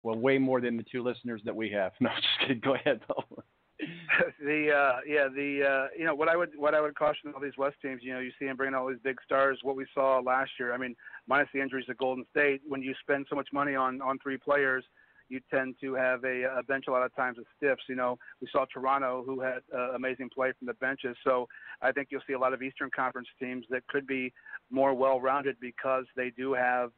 Well, way more than the 2 listeners that we have. No, just kidding. Go ahead, Bo. What I would caution all these West teams, you see them bringing all these big stars. What we saw last year, I mean, minus the injuries at Golden State, when you spend so much money on 3 players, you tend to have a bench a lot of times of stiffs. We saw Toronto, who had amazing play from the benches. So I think you'll see a lot of Eastern Conference teams that could be more well-rounded because they do have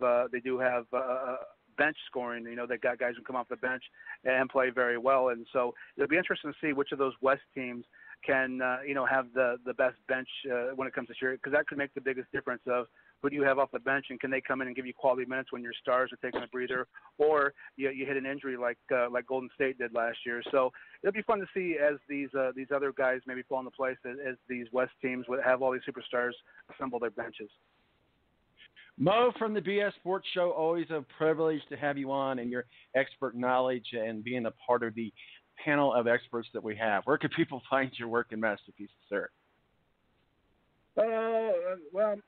bench scoring. They got guys who come off the bench and play very well. And so it'll be interesting to see which of those West teams can have the best bench when it comes to shooting, because that could make the biggest difference of who do you have off the bench, and can they come in and give you quality minutes when your stars are taking a breather, or you hit an injury like Golden State did last year. So it'll be fun to see as these other guys maybe fall into place as these West teams would have all these superstars assemble their benches. Mo from the BS Sports Show, always a privilege to have you on and your expert knowledge and being a part of the panel of experts that we have. Where can people find your work and masterpieces, sir? Mine's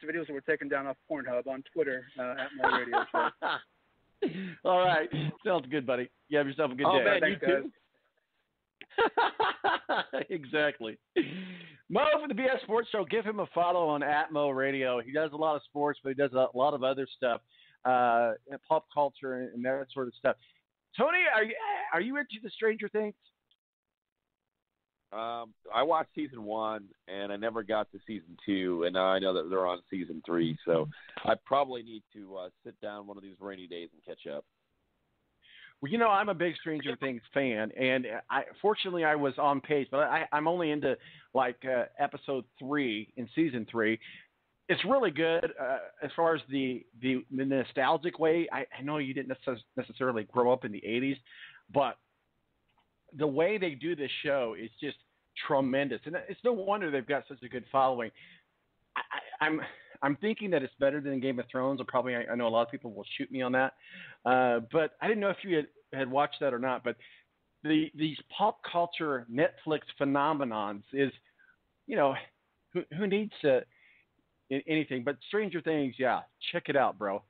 the videos that were taken down off Pornhub on Twitter at Mo Radio Show. All right. Sounds good, buddy. You have yourself a good day. Oh, man, Thanks, you too. Exactly. Mo from the BS Sports Show, give him a follow on @Mo Radio. He does a lot of sports, but he does a lot of other stuff, pop culture and that sort of stuff. Tony, are you into the Stranger Things? I watched season 1, and I never got to season 2, and now I know that they're on season 3. So I probably need to sit down one of these rainy days and catch up. Well, I'm a big Stranger Things fan, and fortunately I was on pace, but I'm only into episode 3 in season 3. It's really good as far as the nostalgic way. I know you didn't necessarily grow up in the 80s, but the way they do this show is just tremendous, and it's no wonder they've got such a good following. I'm thinking that it's better than Game of Thrones, or probably I know a lot of people will shoot me on that, but I didn't know if you had watched that or not. But these pop culture Netflix phenomenons is, who needs anything but Stranger Things? Yeah, check it out, bro.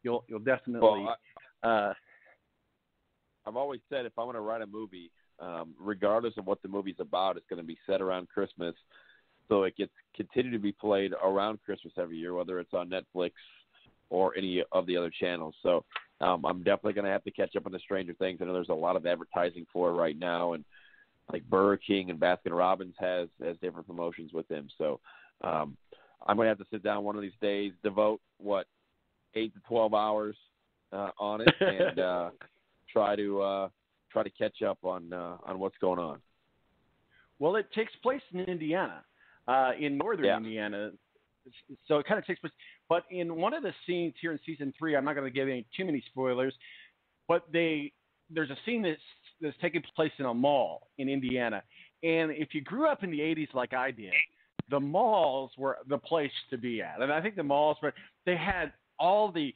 You'll definitely. Well, I've always said if I'm going to write a movie, regardless of what the movie's about, it's going to be set around Christmas, so it gets continue to be played around Christmas every year, whether it's on Netflix or any of the other channels. So I'm definitely going to have to catch up on the Stranger Things. I know there's a lot of advertising for it right now, and like Burger King and Baskin-Robbins has different promotions with them. So I'm going to have to sit down one of these days, devote 8 to 12 hours on it, and try to catch up on what's going on. Well, it takes place in Indiana, in northern Indiana, so it kind of takes place. But in one of the scenes here in season 3, I'm not going to give too many spoilers, but there's a scene that's taking place in a mall in Indiana, and if you grew up in the 80s like I did, the malls were the place to be at, and I think the malls they had all the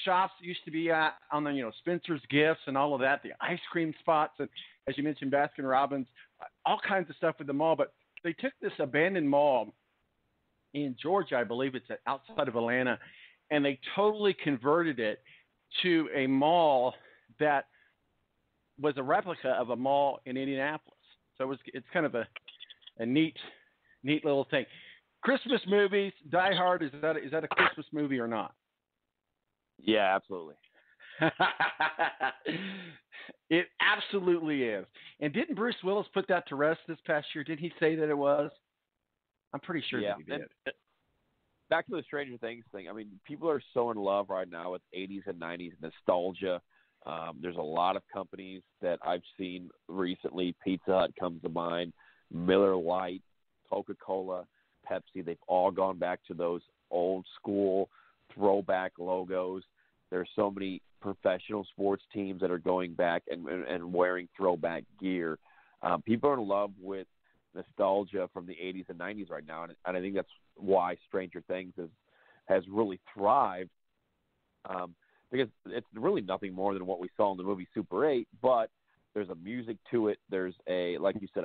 shops that used to be at on the Spencer's Gifts and all of that, the ice cream spots, and as you mentioned, Baskin-Robbins, all kinds of stuff with the mall. But they took this abandoned mall in Georgia, I believe it's outside of Atlanta, and they totally converted it to a mall that was a replica of a mall in Indianapolis. So it's kind of a neat little thing. Christmas movies, Die Hard, is that a Christmas movie or not? Yeah, absolutely. It absolutely is. And didn't Bruce Willis put that to rest this past year? Did he say that it was? I'm pretty sure that he did. Back to the Stranger Things thing. I mean, people are so in love right now with 80s and 90s nostalgia. There's a lot of companies that I've seen recently. Pizza Hut comes to mind, Miller Lite, Coca-Cola, Pepsi. They've all gone back to those old school throwback logos. There's so many professional sports teams that are going back and wearing throwback gear. People are in love with nostalgia from the 80s and 90s right now, and I think that's why Stranger Things has really thrived, because it's really nothing more than what we saw in the movie Super 8, but there's a music to it. There's like you said,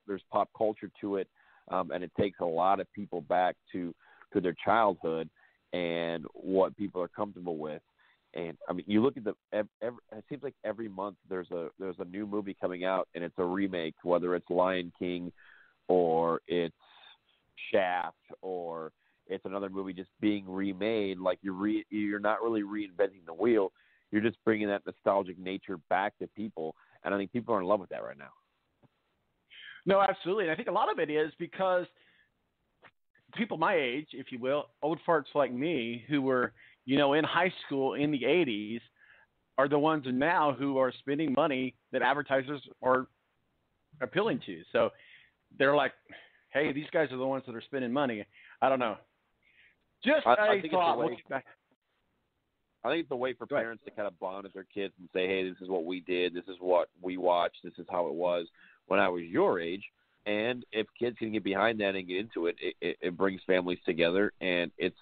there's pop culture to it, and it takes a lot of people back to their childhood and what people are comfortable with. And I mean, you look at it seems like every month there's a new movie coming out, and it's a remake, whether it's Lion King or it's Shaft or it's another movie just being remade. Like you're not really reinventing the wheel. You're just bringing that nostalgic nature back to people, and I think people are in love with that right now. No, absolutely. And I think a lot of it is because people my age, if you will, old farts like me who were, in high school in the 80s are the ones now who are spending money that advertisers are appealing to. So they're like, hey, these guys are the ones that are spending money. I don't know. Just I think thought. I think it's a way for parents to kind of bond with their kids and say, hey, this is what we did. This is what we watched. This is how it was when I was your age. And if kids can get behind that and get into it, it brings families together. And it's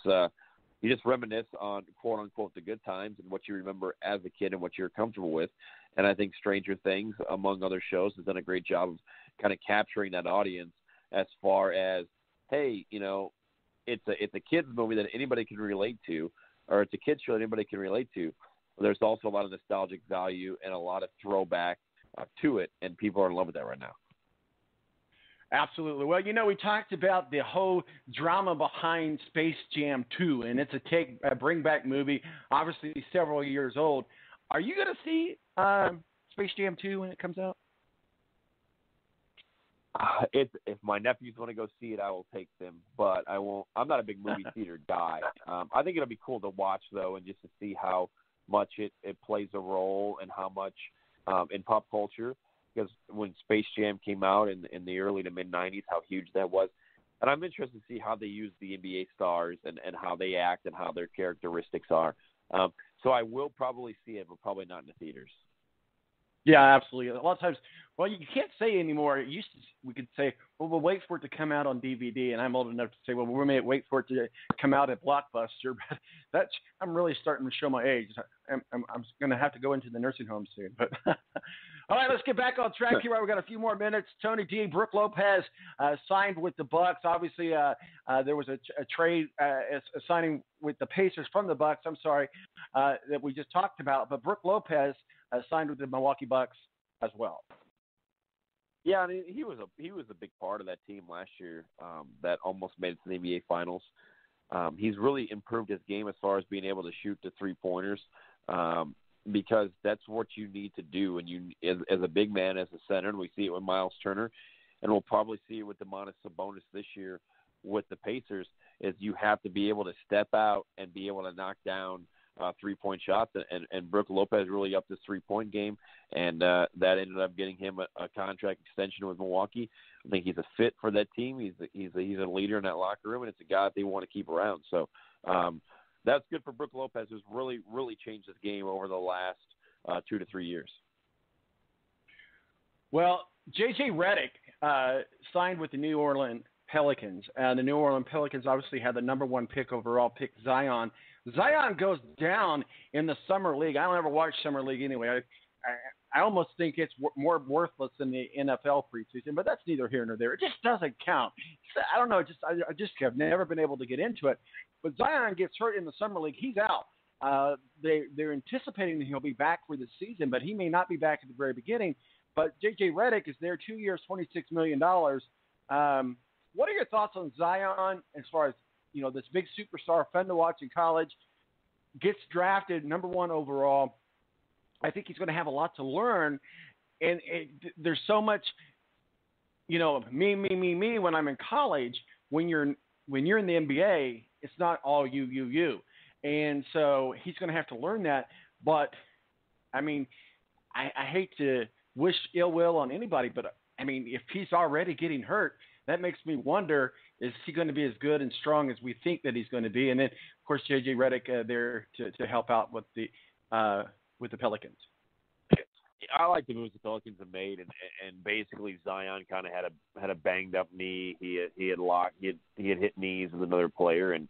you just reminisce on, quote, unquote, the good times and what you remember as a kid and what you're comfortable with. And I think Stranger Things, among other shows, has done a great job of kind of capturing that audience as far as, hey, it's a kids movie that anybody can relate to, or it's a kids show that anybody can relate to. There's also a lot of nostalgic value and a lot of throwback to it, and people are in love with that right now. Absolutely. Well, we talked about the whole drama behind Space Jam 2, and it's a bring-back movie, obviously several years old. Are you going to see Space Jam 2 when it comes out? If my nephews want to go see it, I will take them, but I won't. I'm not a big movie theater guy. I think it'll be cool to watch, though, and just to see how much it plays a role and how much in pop culture. Because when Space Jam came out in the early to mid-'90s, how huge that was. And I'm interested to see how they use the NBA stars and how they act and how their characteristics are. So I will probably see it, but probably not in the theaters. Yeah, absolutely. A lot of times, well, you can't say anymore. We could say, well, we'll wait for it to come out on DVD, and I'm old enough to say, well, we may wait for it to come out at Blockbuster. But I'm really starting to show my age. I'm going to have to go into the nursing home soon. But all right, let's get back on track here. We've got a few more minutes. Tony D. Brook Lopez signed with the Bucks. Obviously, there was a trade signing with the Pacers from the Bucks. I'm sorry, that we just talked about. But Brook Lopez signed with the Milwaukee Bucks as well. Yeah, I mean, he was a big part of that team last year that almost made it to the NBA Finals. He's really improved his game as far as being able to shoot the three-pointers because that's what you need to do. And you, as a big man, as a center, and we see it with Miles Turner, and we'll probably see it with Domantas Sabonis this year with the Pacers, is you have to be able to step out and be able to knock down three-point shots, and Brook Lopez really upped his three-point game, and that ended up getting him a contract extension with Milwaukee. I think he's a fit for that team. He's a leader in that locker room, and it's a guy that they want to keep around. So that's good for Brook Lopez, who's really, really changed his game over the last 2 to 3 years. Well, J.J. Redick signed with the New Orleans Pelicans, and the New Orleans Pelicans obviously had the number one pick overall, pick Zion. Zion goes down in the summer league. I don't ever watch summer league anyway. I almost think it's more worthless than the NFL preseason, but that's neither here nor there. It just doesn't count. I don't know. I just have never been able to get into it. But Zion gets hurt in the summer league. He's out. They're anticipating that he'll be back for the season, but he may not be back at the very beginning. But J.J. Redick is there 2 years, $26 million. What are your thoughts on Zion as far as, this big superstar, fun to watch in college, gets drafted number one overall? I think he's going to have a lot to learn. And there's so much, me when I'm in college. When you're in the NBA, it's not all you. And so he's going to have to learn that. But, I mean, I hate to wish ill will on anybody, but, I mean, if he's already getting hurt, that makes me wonder, is he going to be as good and strong as we think that he's going to be? And then, of course, J.J. Redick there to help out with the Pelicans. I like the moves the Pelicans have made, and basically Zion kind of had a banged up knee. He had hit knees with another player, and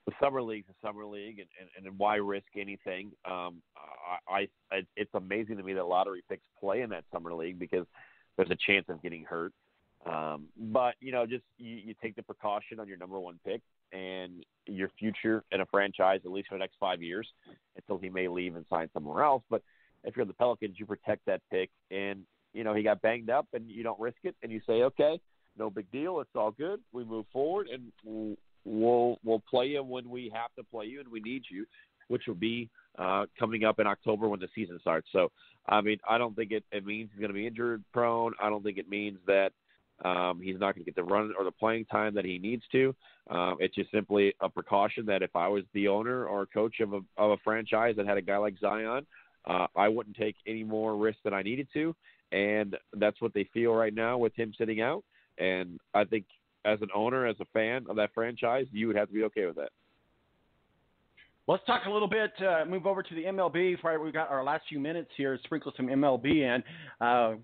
the summer league's a summer league, and why risk anything? It's amazing to me that lottery picks play in that summer league because there's a chance of getting hurt. But, just you take the precaution on your number one pick and your future in a franchise, at least for the next 5 years, until he may leave and sign somewhere else. But if you're the Pelicans, you protect that pick. And, he got banged up and you don't risk it. And you say, okay, no big deal. It's all good. We move forward and we'll play you when we have to play you and we need you, which will be coming up in October when the season starts. So, I don't think it means he's going to be injured prone. I don't think it means that he's not going to get the run or the playing time that he needs to. It's just simply a precaution that if I was the owner or coach of a franchise that had a guy like Zion, I wouldn't take any more risk than I needed to. And that's what they feel right now with him sitting out. And I think as an owner, as a fan of that franchise, you would have to be okay with that. Let's talk a little bit, move over to the MLB. We've got our last few minutes here, sprinkle some MLB in,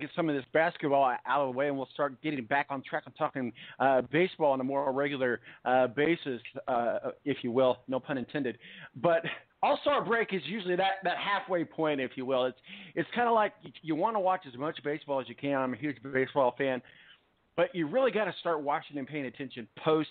get some of this basketball out of the way, and we'll start getting back on track and talking baseball on a more regular basis, if you will, no pun intended. But All-Star break is usually that halfway point, if you will. It's kind of like you want to watch as much baseball as you can. I'm a huge baseball fan. But you really got to start watching and paying attention post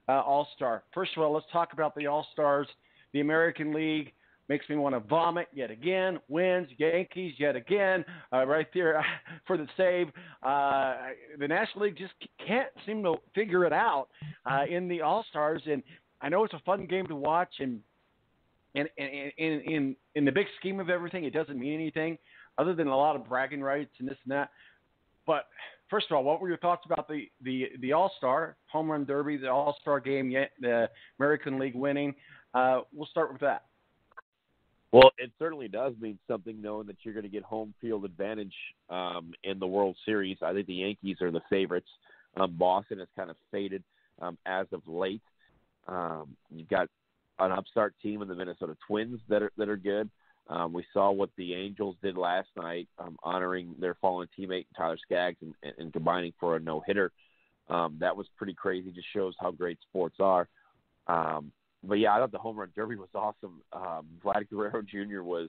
All-Star. First of all, let's talk about the All-Stars. The American League makes me want to vomit yet again. Wins, Yankees yet again, right there for the save. The National League just can't seem to figure it out in the All-Stars. And I know it's a fun game to watch, and in the big scheme of everything, it doesn't mean anything other than a lot of bragging rights and this and that. But first of all, what were your thoughts about the All-Star, Home Run Derby, the All-Star game, the American League winning? We'll start with that. Well, it certainly does mean something knowing that you're going to get home field advantage in the World Series. I think the Yankees are the favorites. Boston has kind of faded as of late. You've got an upstart team in the Minnesota Twins that are good. We saw what the Angels did last night, honoring their fallen teammate Tyler Skaggs and combining for a no-hitter. That was pretty crazy. Just shows how great sports are. But, yeah, I thought the Home Run Derby was awesome. Vlad Guerrero Jr. was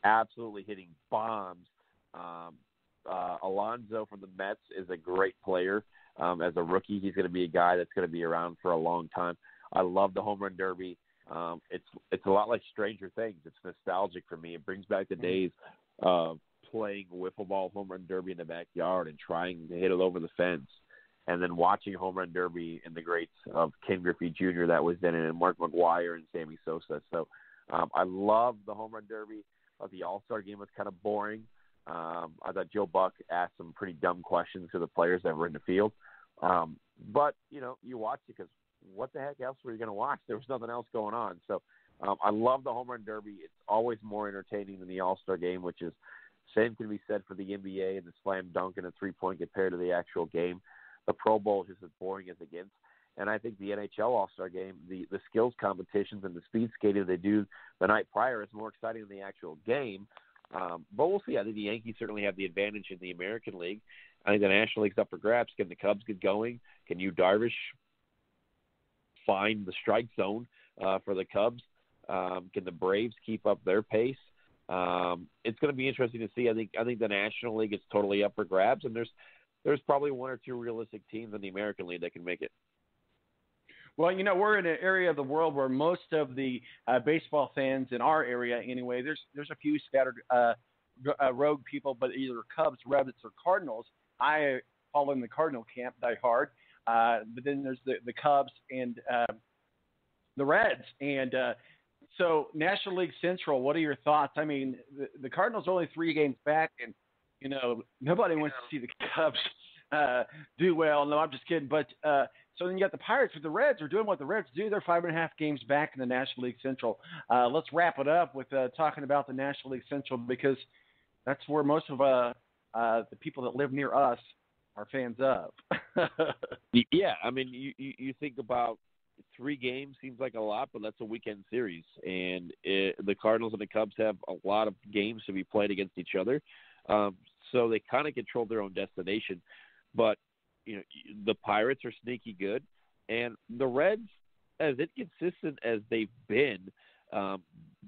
absolutely hitting bombs. Alonso from the Mets is a great player. As a rookie, he's going to be a guy that's going to be around for a long time. I love the Home Run Derby. It's a lot like Stranger Things. It's nostalgic for me. It brings back the days of playing wiffle ball home run derby in the backyard and trying to hit it over the fence, and then watching home run derby in the greats of Ken Griffey Jr. that was in it, and Mark McGwire and Sammy Sosa. So I love the home run derby. The All-Star game was kind of boring. I thought Joe Buck asked some pretty dumb questions to the players that were in the field. But, you watch it because what the heck else were you going to watch? There was nothing else going on. So I love the home run derby. It's always more entertaining than the All-Star game, which is same can be said for the NBA and the slam dunk and a three-point compared to the actual game. The Pro Bowl is just as boring as it gets. And I think the NHL All-Star game, the skills competitions and the speed skating they do the night prior is more exciting than the actual game. But we'll see. I think the Yankees certainly have the advantage in the American League. I think the National League's up for grabs. Can the Cubs get going? Can Yu Darvish find the strike zone for the Cubs? Can the Braves keep up their pace? It's going to be interesting to see. I think the National League is totally up for grabs, and there's probably one or two realistic teams in the American League that can make it. Well, we're in an area of the world where most of the baseball fans in our area, anyway, there's a few scattered rogue people, but either Cubs, Rabbits, or Cardinals. I fall in the Cardinal camp, die hard. But then there's the Cubs and the Reds. And so National League Central, what are your thoughts? I mean, the Cardinals are only 3 games back, and, nobody wants to see the Cubs do well. No, I'm just kidding. But so then you got the Pirates, but the Reds are doing what the Reds do. They're 5.5 games back in the National League Central. Let's wrap it up with talking about the National League Central, because that's where most of the people that live near us are fans of. Yeah, I mean, you think about 3 games seems like a lot, but that's a weekend series, and the Cardinals and the Cubs have a lot of games to be played against each other, so they kind of control their own destination. But the Pirates are sneaky good, and the Reds, as inconsistent as they've been,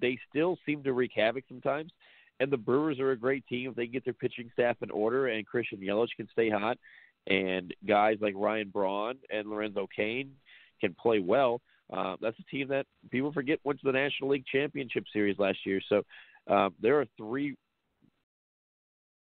they still seem to wreak havoc sometimes. And the Brewers are a great team if they can get their pitching staff in order and Christian Yelich can stay hot. and guys like Ryan Braun and Lorenzo Cain can play well, that's a team that people forget went to the National League Championship Series last year. So there are 3